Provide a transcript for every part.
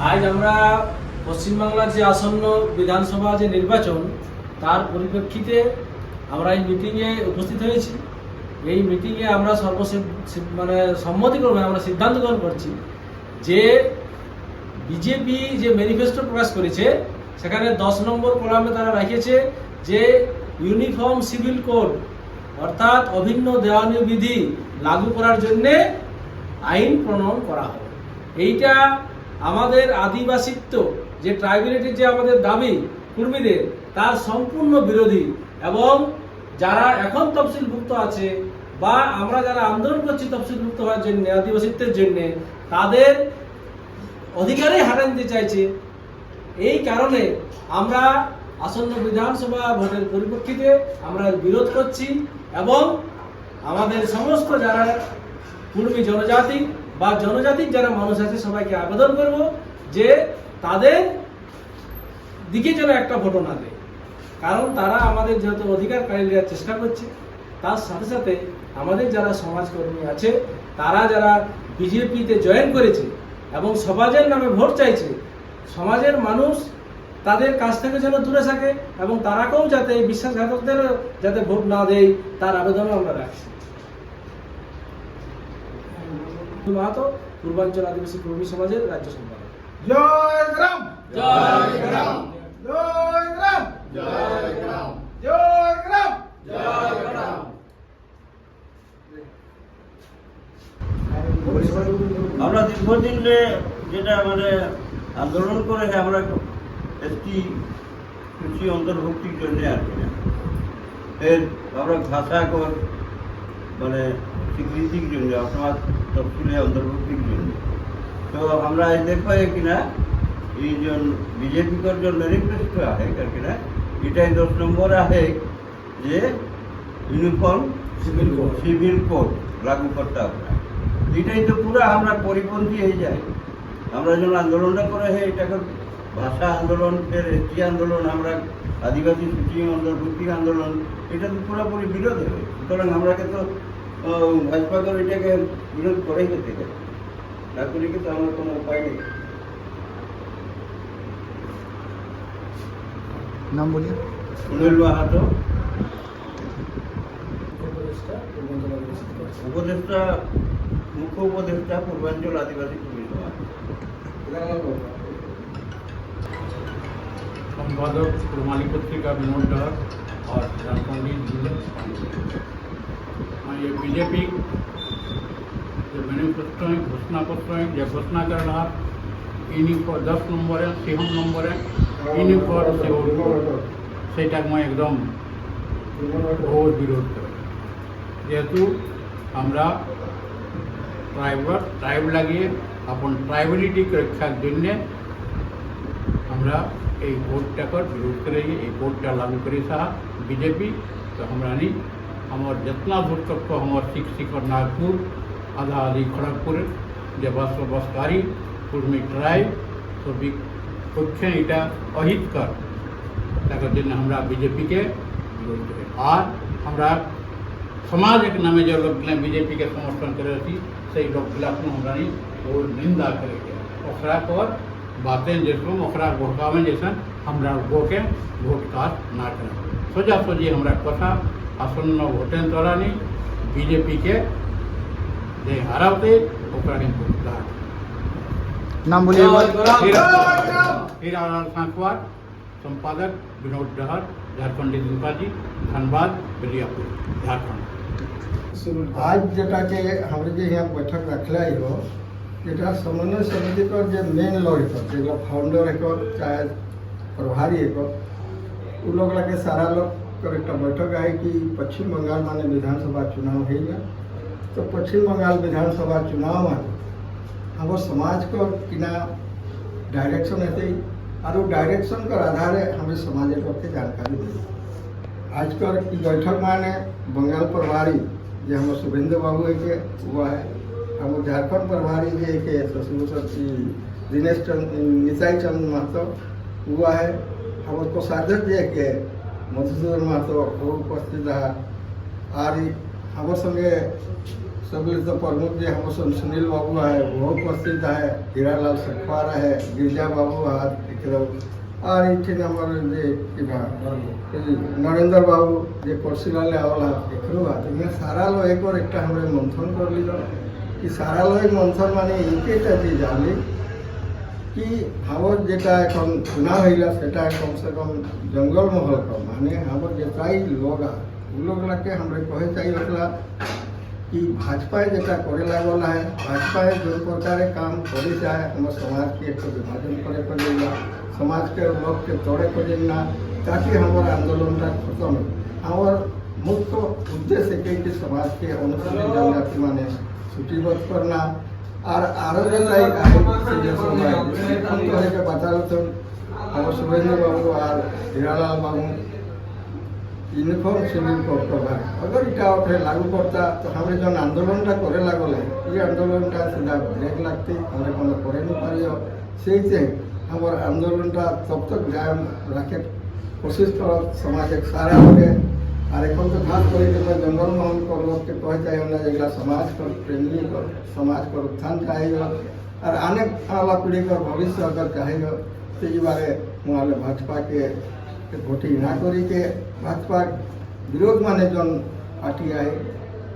আজ আমরা পশ্চিমবাংলার যে আসন্ন বিধানসভা যে নির্বাচন তার পরিপ্রেক্ষিতে আমরা এই মিটিংয়ে উপস্থিত হয়েছি। এই মিটিংয়ে আমরা সম্মতিক্রমে আমরা সিদ্ধান্ত গ্রহণ করছি যে বিজেপি যে ম্যানিফেস্টো প্রকাশ করেছে সেখানে 10 নম্বর কলামে তারা রেখেছে যে ইউনিফর্ম সিভিল কোড অর্থাৎ অভিন্ন দেওয়ানি বিধি লাগু করার জন্যে আইন প্রণয়ন করা হবে। এইটা আমাদের আদিবাসিত্ব যে ট্রাইবেলিটির যে আমাদের দাবি কর্মীদের তার সম্পূর্ণ বিরোধী, এবং যারা এখন তফসিলভুক্ত আছে বা আমরা যারা আন্দোলন করছি তফসিলভুক্ত হওয়ার জন্য আদিবাসিত্বের জন্য তাদের অধিকারই হারান দিতে চাইছে। এই কারণে আমরা আসন্ন বিধানসভা ভোটের পরিপ্রেক্ষিতে আমরা বিরোধ করছি এবং আমাদের সমস্ত যারা কুর্মী জনজাতি বা জনজাতির যারা মানুষ আছে সবাইকে আবেদন করব যে তাদের দিকে যেন একটা ভোট না দেয়, কারণ তারা আমাদের যেহেতু অধিকার কাড়িয়ে নেওয়ার চেষ্টা করছে। তার সাথে সাথে আমাদের যারা সমাজকর্মী আছে তারা যারা বিজেপিতে জয়েন করেছে এবং সমাজের নামে ভোট চাইছে, সমাজের মানুষ তাদের কাছ থেকে যেন দূরে থাকে এবং তারাকেও যাতে বিশ্বাসঘাতকদের যাতে ভোট না দেয় তার আবেদনও আমরা রাখছি। মাহাতো, পূর্বাঞ্চল আদিবাসী কর্মী সমাজের রাজ্য সম্পাদক। জয় গ্রাম, জয় গ্রাম, জয় গ্রাম, জয় গ্রাম, জয় গ্রাম, জয় গ্রাম। আমরা দীর্ঘদিন যেটা আন্দোলন করে আমরা এসটি কৃষি অন্তর্ভুক্তির জন্য আর কি এর আমরা ভাষা কর স্বীকৃতির জন্য সমাজ তফসিলে অন্তর্ভুক্তির জন্য। তো আমরা দেখো কিনা এই बीजेपी कर जो मैनिफेस्टो आहे करके ना এটা 10 নম্বর आहे যে ইউনিফর্ম সিভিল কোড লাগু করতে হবে। এটাই তো পুরো আমরা পরিপন্থী হয়ে যায়। আমরা যখন আন্দোলনটা করে এটাকে ভাষা আন্দোলন, ফের এসটি আন্দোলন, আমরা আদিবাসী সূচি অন্তর্ভুক্তি আন্দোলন, এটা তো পুরোপুরি বিরোধ হবে। সুতরাং আমরাকে তো ভাজপা করে এটাকে বিরোধ করেই যেতে হবে, না করলে কিন্তু আমার কোনো উপায় নেই। नाम बोलिए। सुनील माहातो, उपदेष्टा मुख्य उपदेष्टा पूर्वांचल आदिवासी कर्मी समाज, संपादक कुर्माली पत्रिका विनोद डहर और झारखंडी ये बीजेपी जो मैनिफेस्टो है, घोषणा पत्र है, जो घोषणा कर रहा इन्हीं को 10 नंबर है, 7 नंबर है, इन्हीं पर से मैं एकदम बहुत विरोध कर जेहेतु हमारा ट्राइब लगे अपन ट्राइबलिटी रक्षार जन्य हमारा এই ভোটটাকে বিরোধ করে এই ভোটটা লাগু করে সাহা बीजेपी। तो हमारा नहीं हमार जितना भोट तक हमार शिक्षक नागपुर आधा आधी खड़गपुर जे बसकारी कुर्मी ट्राइब सभी पक्षे इटा अहित कर ताकर जन्य हमरा बीजेपी के विरोध करे। और हमरा समाज एक नामे जो लोग बीजेपी के समर्थन करे से लोग हमरा नहीं और निंदा करे ओकरा पर बातें जैसे ओकरा भड़कावे जैसा हमरा के भोट कास्ट ना करें। सोजा सोजी हमरा कथा आसन्न भोटें दौरानी बीजेपी के जे हरावते ओकरा नहीं भोट कास्ट। नाम बोलिए। हीरालाल सांकवार, संपादक विनोद डहर, झारखंडी दुकाजी, धनबाद, बलियापुर, झारखंड। आज जेटा के हमरे जे यहाँ बैठक रखला हो जेटा समन्वय समिति पर जे मेन लोग जेटा फाउंडर है चाहे प्रभारी है उ लोग लगे सारा लोग कर एक बैठक आई कि पश्चिम बंगाल माने विधानसभा चुनाव है ना। तो पश्चिम बंगाल विधानसभा चुनाव माने हम समाज को किना डायरेक्शन है और डायरेक्शन कर आधारे हमें समाज के जानकारी दी। आज कर बैठक माने बंगाल प्रभारी जे हम शुभेंद्र बाबू है के हुआ है, हम झारखंड प्रभारी जे के दिनेश चंद निशाई चंद महतो हुआ है, हम कोषाध्यक्ष जे के मधुसूदन महतो उपस्थित रहा और हम संगे सम्मिलित प्रमुख जी हम सुनील बाबू है, वो उपस्थित है, हीरालाल सखवार है, गिरजा बाबू है, और इतने नंबर नरेंद्र बाबू जे कोर्सिलाले आवला एकरो बात ये सारा लो एक और एक हमरे मंथन कर ली कि सारा लो एक मंथन माने एकेटा चीज आली कि हमर जेटा এখন चुनाव হইলা সেটা कम से कम जंगल महल का माने हमर जेटाई लोग के हमरे कहे चाहिए कि भाजपा जेटा करे लागल है, भाजपा जो प्रकार काम करे चाहे हम समाज के एक विभाजन करे पड़ेगा, समाज के लोग के तोड़े पड़ेगा ताकि हमारा आंदोलन खत्म हो। हमार मुख्य उद्देश्य है कि समाज के अनुसूचित जनजाति माने सूचीबद्ध करना और आरो के बता हम सुरेंद्र बाबू और हीरालाल बाबू यूनिफॉर्म सिविल कोड का अगर इटा लागू करता तो हमें जो आंदोलन करे लागल है ये आंदोलन सीधा ब्रेक लगती हमें को करे नहीं पारियो से हमारे आंदोलन तब तक कायम रखे कोशिश कर समाज एक सारा हो और एक तो खास कर जंगल महल को लोग के कहे चाहिए जगह समाज को प्रेमी कर समाज को उत्थान चाहेगा और आने वाला पीढ़ी का भविष्य अगर चाहेगा तो ये बारे वहाँ भाजपा के भोटी ना करी के भाजपा विरोध माने जन पार्टी आए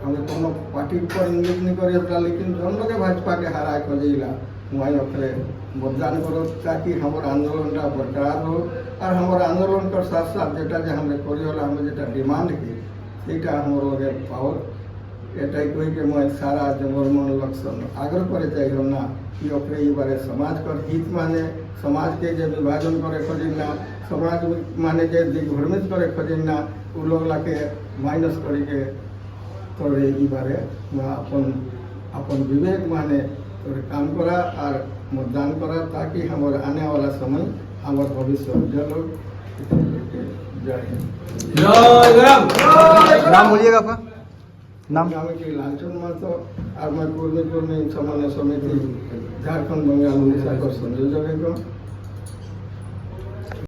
हमें कोनो पार्टी पर इंगित नहीं करी लेकिन जन लोग भाजपा के हरा कर जिला वहीं अपने मतदान करो ताकि हमारे आंदोलन बरकरार हो और हमारे आंदोलन कर साथ साथ जेटा जो हमें करी हमें जेटा डिमांड की सेटा हमारे लगे पावर एटाई कही के मैं सारा जंगल मन लक्षण आग्रह करे चाहिए ना कि अपने ये बारे समाज कर हित माने समाज के जो विभाजन करे खोजना समाज माने जे दिग्भ्रमित करे खोजना उ लोग लाके माइनस करी के तोरे ई बारे अपन अपन विवेक माने तोरे काम करा और मतदान करा ताकि हमारे आने वाला समय हमारे भविष्य उज्जवल हो। जय हिंद। जय राम। नाम बोलिएगा आपका नाम? की लालचंद महतो और मैं पूर्वी समन्वय समिति झारखंड बंगाल उड़ीसा का संयोजक है।